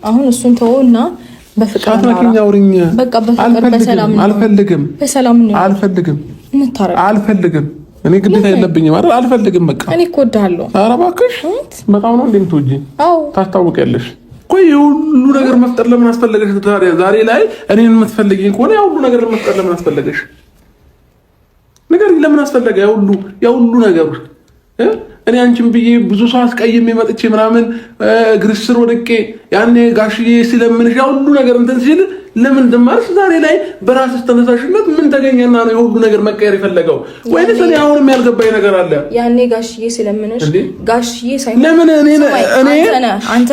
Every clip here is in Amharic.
አሁን እሱን ተወውና በፍቅር በቃ በሰላም አልፈልግም እኔ ግዴታ የለብኝም አይደል? አልፈልግም በቃ እኔ እኮ እወድሃለሁ። ኧረ እባክሽ በጣም ነው እንደምትወጂኝ ታስታውቂያለሽ። ቆይ ሁሉ ነገር መፍጠር ለምን አስፈለገሽ? ዛሬ ላይ እኔን የምትፈልጊኝ ከሆነ ያው ሁሉ ነገር መፍጠር ለምን አስፈለገሽ? ነገር ለምን አስፈለገ? ያው ሁሉ ነገር እኔ አንቺን ብዬ ብዙ ሰው አስቀይሜ መጥቼ ምናምን እግርሽ ስር ወድቄ ያኔ ጋሽዬ ሲለምንሽ ያው ሁሉ ነገር እንትን ሲል ለምን ደማርስ ዛሬ ላይ በራስሽ ተነሳሽነት ምን ተገኘና ነው የሁሉ ነገር መቀየር የፈለገው? ወይስ እኔ አሁንም ያልገባኝ ነገር አለ? ያኔ ጋሽዬ ሲለምንሽ ጋሽዬ ሳይሆን ለምን እኔ አንተ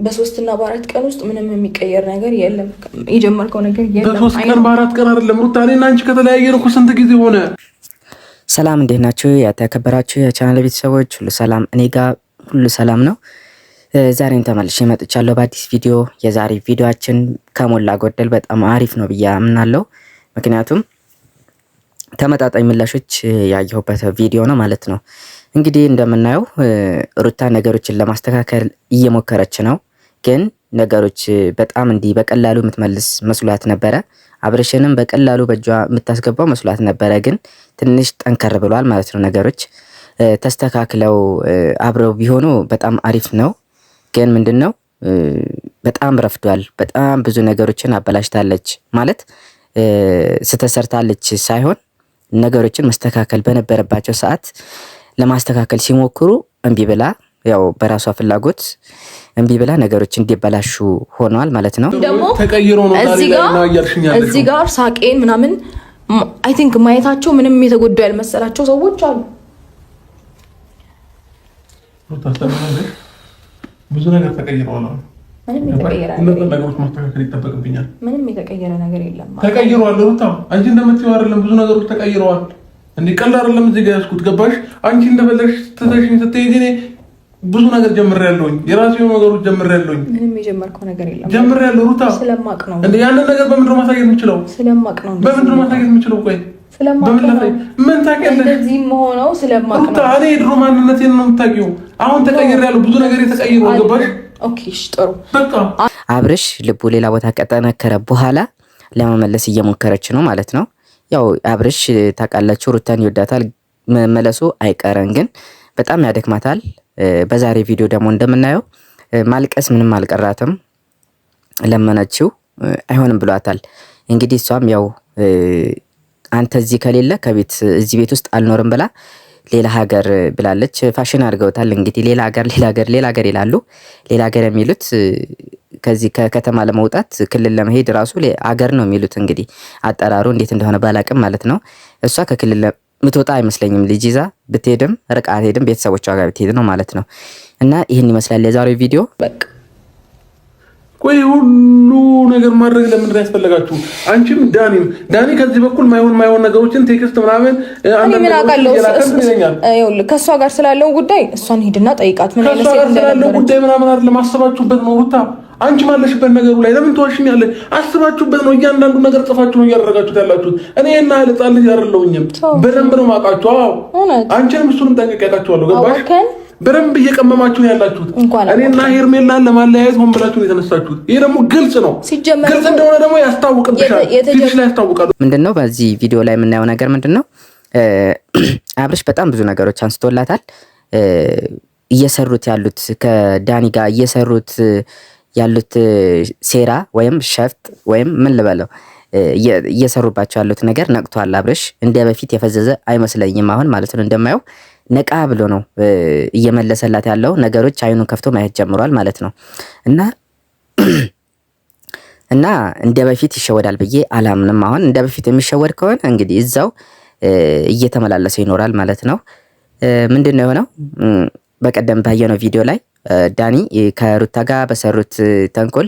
በ3 እና በ4 ቀን ውስጥ ምንም የሚቀየር ነገር የለም። የጀመርከው ነገር የለም። በ3 ቀን በ4 ቀን አይደለም ሩታ፣ እኔና አንቺ ከተለያየን እኮ ስንት ጊዜ ሆነ? ሰላም እንዴት ናችሁ? የተከበራችሁ የቻናል ቤተሰቦች ሁሉ ሰላም፣ እኔ ጋር ሁሉ ሰላም ነው። ዛሬን ተመልሼ መጥቻለሁ በአዲስ ቪዲዮ። የዛሬ ቪዲዮአችን ከሞላ ጎደል በጣም አሪፍ ነው ብዬ አምናለሁ። ምክንያቱም ተመጣጣኝ ምላሾች ያየሁበት ቪዲዮ ነው ማለት ነው። እንግዲህ እንደምናየው ሩታ ነገሮችን ለማስተካከል እየሞከረች ነው። ግን ነገሮች በጣም እንዲህ በቀላሉ የምትመልስ መስሏት ነበረ። አብርሽንም በቀላሉ በእጇ የምታስገባው መስሏት ነበረ። ግን ትንሽ ጠንከር ብሏል ማለት ነው። ነገሮች ተስተካክለው አብረው ቢሆኑ በጣም አሪፍ ነው። ግን ምንድነው በጣም ረፍዷል። በጣም ብዙ ነገሮችን አበላሽታለች ማለት ስተሰርታለች ሳይሆን ነገሮችን መስተካከል በነበረባቸው ሰዓት ለማስተካከል ሲሞክሩ እምቢ ብላ ያው በራሷ ፍላጎት እምቢ ብላ ነገሮች እንዲበላሹ ሆኗል ማለት ነው። ደግሞ ተቀይሮ ነው እዚህ ጋር ሳቄን ምናምን አይ ቲንክ ማየታቸው ምንም የተጎዳው ያልመሰላቸው ሰዎች አሉ። ብዙ ነገር ተቀይሯል። ምንም የተቀየረ ነገሮች ማስተካከል ይጠበቅብኛል። ምንም የተቀየረ ነገር የለም። ተቀይሯል ሩታ፣ አንቺ እንደምትይው አይደለም። ብዙ ነገሮች ተቀይረዋል። እንዴ ቀላል አይደለም። እዚህ ጋር ያስኩት ገባሽ? አንቺ እንደበለሽ ተተሽኝ ስትሄጂ እኔ ብዙ ነገር ጀምሬያለሁኝ። የራሴ ነገሮች ጀምሬያለሁኝ። ምንም የጀመርከው ነገር የለም። ጀምሬያለሁ ሩታ፣ ስለማቅ ነው እንዴ ያንን ነገር በምንድን ነው ማሳየት የምችለው? ስለማቅ ነው። በምንድን ነው ማሳየት የምችለው? ቆይ ስለማቅ ነው። ምን ታውቂያለሽ? እንደዚህ መሆነው ስለማቅ ነው ሩታ። እኔ ድሮ ማንነቴን ነው የምታውቂው። አሁን ተቀይሬያለሁ። ብዙ ነገር የተቀየረው ገባሽ? ኦኬ እሺ ጥሩ። በቃ አብርሽ ልቡ ሌላ ቦታ ከጠነከረ በኋላ ለመመለስ እየሞከረች ነው ማለት ነው። ያው አብርሽ ታውቃላችሁ ሩታን ይወዳታል፣ መመለሱ አይቀርም፣ ግን በጣም ያደክማታል። በዛሬ ቪዲዮ ደግሞ እንደምናየው ማልቀስ ምንም አልቀራትም። ለመነችው አይሆንም ብሏታል። እንግዲህ እሷም ያው አንተ እዚህ ከሌለ ከቤት እዚህ ቤት ውስጥ አልኖርም ብላ ሌላ ሀገር ብላለች። ፋሽን አድርገውታል እንግዲህ ሌላ ሀገር ይላሉ። ሌላ ሀገር የሚሉት ከዚህ ከከተማ ለመውጣት ክልል ለመሄድ ራሱ ሀገር ነው የሚሉት። እንግዲህ አጠራሩ እንዴት እንደሆነ ባላቅም ማለት ነው። እሷ ከክልል ምትወጣ አይመስለኝም። ልጅ ይዛ ብትሄድም ርቃ አትሄድም፣ ቤተሰቦቿ ጋር ብትሄድ ነው ማለት ነው። እና ይህን ይመስላል የዛሬው ቪዲዮ። በቃ ቆይ ሁሉ ነገር ማድረግ ለምን ያስፈልጋችሁ? አንቺም ዳኒ ከዚህ በኩል ማይሆን ነገሮችን ቴክስት ምናምን ምን አውቃለሁ ከእሷ ጋር ስላለው ጉዳይ እሷን ሂድና ጠይቃት። ምን አይነት ሴት ስላለው ጉዳይ ምናምን አይደለም፣ አስባችሁበት ነው ሩታ። አንቺ ማለሽበት ነገሩ ላይ ለምን ተዋሽኛለሽ? አስባችሁበት ነው። እያንዳንዱ ነገር ጽፋችሁ ነው እያደረጋችሁት ያላችሁት። እኔ እና ህፃን ልጅ አይደለሁኝም፣ በደንብ ነው የማውቃችሁ። አዎ አንቺንም እሱንም ጠንቅቄ ያውቃችኋለሁ። ገባሽ? በደንብ እየቀመማችሁ ነው ያላችሁት። እኔና ሄርሜላን ለማለያየት ሆን ብላችሁ ነው የተነሳችሁት። ይሄ ደግሞ ግልጽ ነው። ግልጽ እንደሆነ ደግሞ ያስታውቅብሻል። ፊትሽ ላይ ያስታውቃል። ምንድነው በዚህ ቪዲዮ ላይ የምናየው ነገር ምንድነው? አብርሽ በጣም ብዙ ነገሮች አንስቶላታል። እየሰሩት ያሉት ከዳኒ ጋር እየሰሩት ያሉት ሴራ ወይም ሸፍጥ ወይም ምን ልበለው እየሰሩባቸው ያሉት ነገር ነቅቷል። አብርሽ እንደ በፊት የፈዘዘ አይመስለኝም አሁን ማለት ነው። እንደማየው ነቃ ብሎ ነው እየመለሰላት ያለው። ነገሮች አይኑን ከፍቶ ማየት ጀምሯል ማለት ነው። እና እንደ በፊት ይሸወዳል ብዬ አላምንም። አሁን እንደ በፊት የሚሸወድ ከሆነ እንግዲህ እዛው እየተመላለሰ ይኖራል ማለት ነው። ምንድነው የሆነው? በቀደም ባየነው ቪዲዮ ላይ ዳኒ ከሩታ ጋር በሰሩት ተንኮል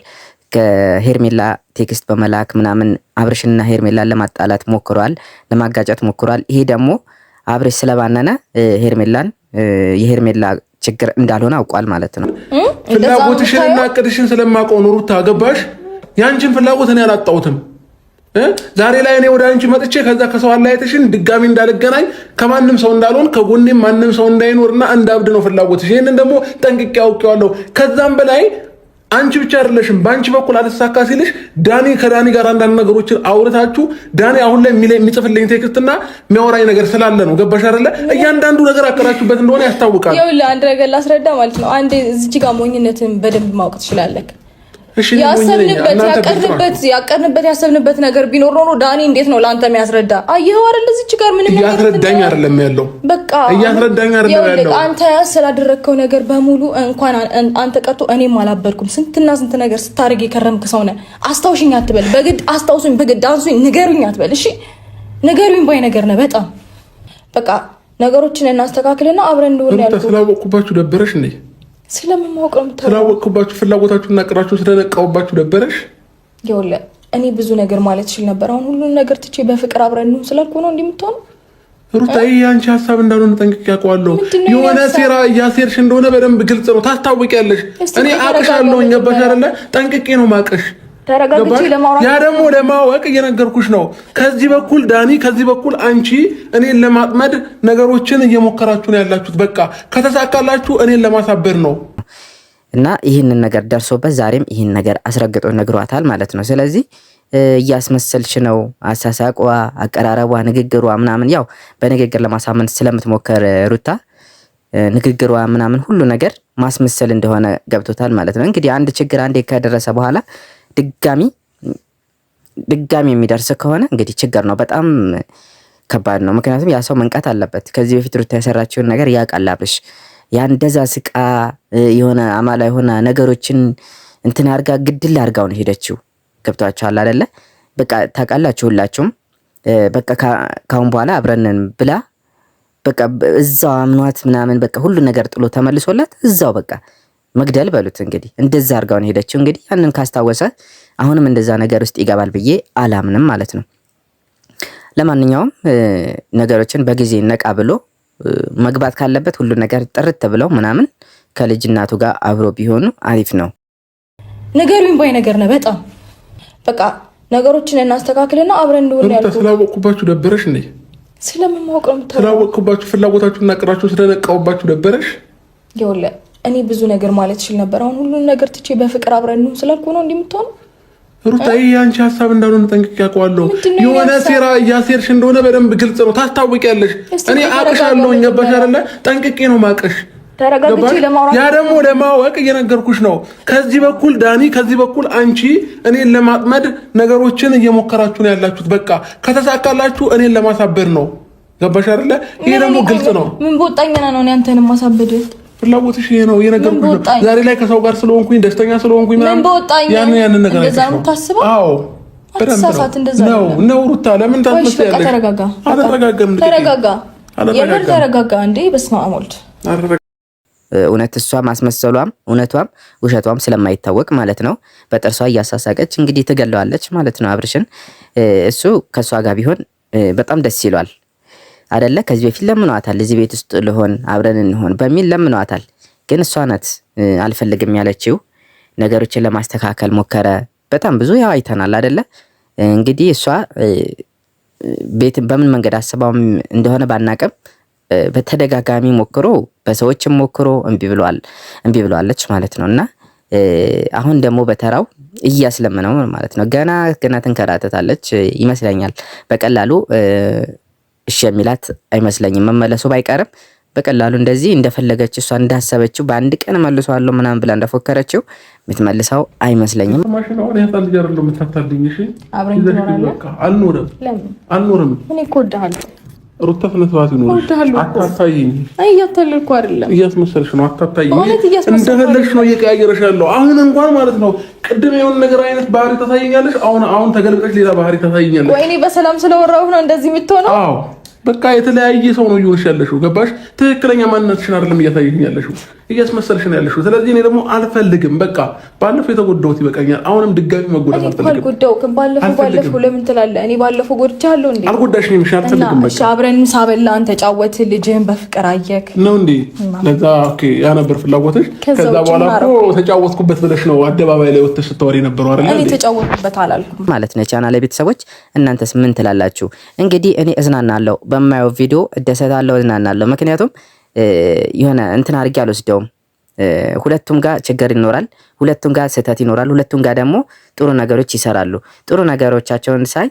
ከሄርሜላ ቴክስት በመላክ ምናምን አብርሽና ሄርሜላን ለማጣላት ሞክሯል፣ ለማጋጨት ሞክሯል። ይሄ ደግሞ አብርሽ ስለባነነ ሄርሜላን የሄርሜላ ችግር እንዳልሆነ አውቋል ማለት ነው። ፍላጎትሽንና እቅድሽን ስለማውቀው ነው ሩታ። ገባሽ? ያንቺን ፍላጎት እኔ አላጣሁትም። ዛሬ ላይ እኔ ወደ አንቺ መጥቼ ከዛ ከሰው አላየትሽን ድጋሚ እንዳልገናኝ ከማንም ሰው እንዳልሆን ከጎኔም ማንም ሰው እንዳይኖርና እንዳብድ ነው ፍላጎትሽ። ይሄንን ደግሞ ጠንቅቄ አውቄዋለሁ። ከዛም በላይ አንቺ ብቻ አይደለሽም በአንቺ በኩል አልሳካ ሲልሽ ዳኒ ከዳኒ ጋር አንዳንድ ነገሮችን አውርታችሁ ዳኒ አሁን ላይ የሚጽፍልኝ ቴክስትና የሚያወራኝ ነገር ስላለ ነው። ገባሽ አይደለ? እያንዳንዱ ነገር አከራችሁበት እንደሆነ ያስታውቃል። ይኸውልህ አንድ ነገር ላስረዳ ማለት ነው። አንዴ እዚች ጋር ሞኝነትን በደንብ ማወቅ ትችላለህ። ያሰብንበት ነገር ቢኖር ኖሮ ዳኒ እንዴት ነው ለአንተ የሚያስረዳ? አየኸው አይደል? እዚች ጋር ምንም እያስረዳኝ አይደለም ያለው። በቃ እያስረዳኝ አይደለም ያለው። አንተ ስላደረግከው ነገር በሙሉ እንኳን አንተ ቀርቶ እኔም አላበርኩም። ስንትና ስንት ነገር ስታደርግ የከረምክ ሰው ነህ። አስታውሽኝ አትበል፣ በግድ አስታውሱኝ፣ በግድ አንሱኝ፣ ንገሩኝ አትበል። እሺ ንገሩኝ ባይ ነገር ነህ በጣም። በቃ ነገሮችን እናስተካክልና አብረን እንደሆነ ያልኩት ስላወቅኩባችሁ ደበረሽ እንዴ? ስለምንማውቅ ነው ስላወቅኩባችሁ ፍላጎታችሁና ቅራችሁ ስለነቃውባችሁ ደበረሽ? ይኸውልህ እኔ ብዙ ነገር ማለት ይችል ነበር። አሁን ሁሉን ነገር ትቼ በፍቅር አብረን ነው ስላልኩ ነው እንደምትሆን ሩታዬ፣ ያንቺ ሀሳብ እንዳልሆነ ጠንቅቄ አውቀዋለሁ። የሆነ ሴራ እያሴርሽ እንደሆነ በደንብ ግልጽ ነው፣ ታስታውቂያለሽ። እኔ አቅሻለሁ፣ ገባሽ አይደለ? ጠንቅቄ ነው ማቀሽ። ያ ደግሞ ለማወቅ እየነገርኩሽ ነው። ከዚህ በኩል ዳኒ፣ ከዚህ በኩል አንቺ እኔን ለማጥመድ ነገሮችን እየሞከራችሁ ነው ያላችሁት። በቃ ከተሳካላችሁ እኔን ለማሳበር ነው እና ይህንን ነገር ደርሶበት ዛሬም ይህን ነገር አስረግጦ ነግሯታል ማለት ነው። ስለዚህ እያስመሰልሽ ነው፣ አሳሳቋ፣ አቀራረቧ፣ ንግግሯ ምናምን ያው በንግግር ለማሳመን ስለምትሞከር ሩታ ንግግሯ ምናምን ሁሉ ነገር ማስመሰል እንደሆነ ገብቶታል ማለት ነው። እንግዲህ አንድ ችግር አንዴ ከደረሰ በኋላ ድጋሚ የሚደርስ ከሆነ እንግዲህ ችግር ነው። በጣም ከባድ ነው። ምክንያቱም ያ ሰው መንቃት አለበት። ከዚህ በፊት ሩታ የሰራችውን ነገር ያውቃል አብርሽ። ያ እንደዛ ስቃ የሆነ አማላ የሆነ ነገሮችን እንትን አርጋ ግድል አርጋው ነው ሄደችው። ገብቷችኋል አይደለ? በቃ ታውቃላችሁ ሁላችሁም። በቃ ካሁን በኋላ አብረንን ብላ በቃ እዛው አምኗት ምናምን በቃ ሁሉ ነገር ጥሎ ተመልሶላት እዛው በቃ መግደል በሉት እንግዲህ እንደዛ አርጋውን ሄደችው። እንግዲህ ያንን ካስታወሰ አሁንም እንደዛ ነገር ውስጥ ይገባል ብዬ አላምንም ማለት ነው። ለማንኛውም ነገሮችን በጊዜ ነቃ ብሎ መግባት ካለበት ሁሉ ነገር ጥርት ብለው ምናምን ከልጅ እናቱ ጋር አብሮ ቢሆኑ አሪፍ ነው። ነገሩን ባይ ነገር ነው በጣም በቃ ነገሮችን እናስተካክልና አብረን እንደሆነ ያልኩት ስላወቅኩባችሁ ደበረሽ እንዴ? ስለምንማውቅ ነው ስላወቅኩባችሁ ፍላጎታችሁና ቅራችሁ ስለነቃውባችሁ ደበረሽ? ይኸውልህ እኔ ብዙ ነገር ማለት ይችል ነበር። አሁን ሁሉን ነገር ትቼ በፍቅር አብረን ነው ስላልኩ ነው እንደምትሆን ሩታዬ፣ ያንቺ ሀሳብ እንዳልሆነ ጠንቅቄ አውቀዋለሁ። የሆነ ሴራ እያሴርሽ እንደሆነ በደንብ ግልጽ ነው፣ ታስታውቂያለሽ። እኔ አቅሻለሁ፣ ገባሽ አይደለ? ጠንቅቄ ነው ማቀሽ። ያ ደግሞ ለማወቅ እየነገርኩሽ ነው። ከዚህ በኩል ዳኒ፣ ከዚህ በኩል አንቺ እኔን ለማጥመድ ነገሮችን እየሞከራችሁ ነው ያላችሁት። በቃ ከተሳካላችሁ እኔን ለማሳበር ነው። ገባሽ አይደለ? ይሄ ደግሞ ግልጽ ነው። ምን በወጣኝና ነው አንተን ማሳበድ? ፍላጎትሽ ይሄ ነው የነገርኩሽ ነው። ዛሬ ላይ ከሰው ጋር ስለሆንኩኝ ደስተኛ ስለሆንኩኝ ምን በወጣኝ ያንን ነገር እንደዛ ነው ታስበው? አዎ ተሳሳት። እንደዛ ነው ሩታ፣ ለምን ታስመስያለሽ? ተረጋጋ፣ የምር ተረጋጋ። እንዴ በስመ አብ ወልድ። እውነት እሷ ማስመሰሏም እውነቷም ውሸቷም ስለማይታወቅ ማለት ነው በጥርሷ እያሳሳቀች እንግዲህ ትገለዋለች ማለት ነው አብርሽን። እሱ ከሷ ጋር ቢሆን በጣም ደስ ይሏል አይደለ? ከዚህ በፊት ለምኗታል፣ እዚህ ቤት ውስጥ ልሆን አብረን እንሆን በሚል ለምኗታል። ግን እሷ ናት አልፈልግም ያለችው። ነገሮችን ለማስተካከል ሞከረ። በጣም ብዙ ያው አይተናል አይደለ? እንግዲህ እሷ ቤት በምን መንገድ አስባው እንደሆነ ባናቀም በተደጋጋሚ ሞክሮ በሰዎችም ሞክሮ እምቢ ብለዋለች ማለት ነው። እና አሁን ደግሞ በተራው እያስለመነው ማለት ነው። ገና ትንከራተታለች ይመስለኛል። በቀላሉ እሺ የሚላት አይመስለኝም። መመለሱ ባይቀርም በቀላሉ እንደዚህ እንደፈለገች እሷ እንዳሰበችው በአንድ ቀን መልሷለሁ ምናምን ብላ እንደፎከረችው የምትመልሰው አይመስለኝም። ማሽናው ያታል ጀርሎ የምታታልኝ እሺ፣ አብረን አልኖርም። እኔ እኮ እወድሃለሁ ሩታ፣ ፍነስባት ነው። አታታይኝ። እያታለልኩ አይደለም፣ እያስመሰልሽ ነው። አታታይኝ። እንደፈለግሽ ነው እየቀያየረሽ ያለው። አሁን እንኳን ማለት ነው ቅድም የሆነ ነገር አይነት ባህሪ ታሳይኛለሽ። አሁን ተገልብጠሽ ሌላ ባህሪ ታሳይኛለሽ። ወይኔ በሰላም ስለወራሁ ነው እንደዚህ የምትሆነው። አዎ በቃ የተለያየ ሰው ነው እየሆንሽ ያለሽው። ገባሽ? ትክክለኛ ማንነትሽን አይደለም እያሳየሽኝ ያለሽው፣ እያስመሰልሽ ነው ያለሽው። ስለዚህ እኔ ደግሞ አልፈልግም። በቃ ባለፈው የተጎዳሁት ይበቃኛል። አሁንም ድጋሚ መጎዳት አልፈልግም። አልጎዳሁም። ባለፈው ለምን ትላለህ? እኔ ባለፈው ጎድቻለሁ እንዴ? አልጎዳሽኝም። እሺ አልፈልግም። በቃ አብረን ምሳ በላን፣ ተጫወትን፣ ልጅህን በፍቅር አየክ ነው እንዴ? ለዛ ኦኬ፣ ያ ነበር ፍላጎትሽ። ከዛ በኋላ እኮ ተጫወትኩበት ብለሽ ነው አደባባይ ላይ ወጥተሽ ስትወሪ ነበረው አይደል? እኔ ተጫወትኩበት አላልኩም ማለት ነው። ቻናሌ ቤተሰቦች እናንተስ ምን ትላላችሁ? እንግዲህ እኔ እዝናናለሁ በማየው ቪዲዮ እደሰታለሁ፣ እዝናናለሁ። ምክንያቱም የሆነ እንትን አድርጌ አልወስደውም። ሁለቱም ጋር ችግር ይኖራል፣ ሁለቱም ጋር ስህተት ይኖራል፣ ሁለቱም ጋር ደግሞ ጥሩ ነገሮች ይሰራሉ። ጥሩ ነገሮቻቸውን ሳይ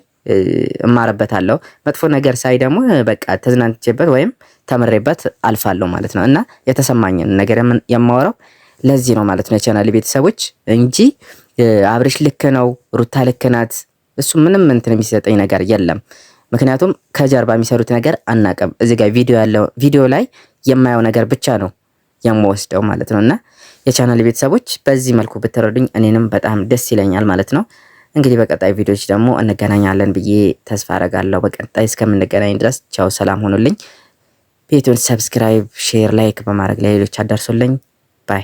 እማርበታለሁ፣ መጥፎ ነገር ሳይ ደግሞ በቃ ተዝናንቼበት ወይም ተምሬበት አልፋለሁ ማለት ነው። እና የተሰማኝን ነገር የማወራው ለዚህ ነው ማለት ነው የቻናሌ ቤተሰቦች እንጂ አብርሽ ልክ ነው ሩታ ልክ ናት እሱ ምንም እንትን የሚሰጠኝ ነገር የለም። ምክንያቱም ከጀርባ የሚሰሩት ነገር አናቀም። እዚህ ጋር ቪዲዮ ላይ የማየው ነገር ብቻ ነው የምወስደው ማለት ነውና የቻናል ቤተሰቦች በዚህ መልኩ ብትረዱኝ እኔንም በጣም ደስ ይለኛል ማለት ነው። እንግዲህ በቀጣይ ቪዲዮዎች ደግሞ እንገናኛለን ብዬ ተስፋ አደርጋለሁ። በቀጣይ እስከምንገናኝ ድረስ ቻው፣ ሰላም ሆኑልኝ። ቤቱን ሰብስክራይብ፣ ሼር፣ ላይክ በማድረግ ለሌሎች አዳርሱልኝ። ባይ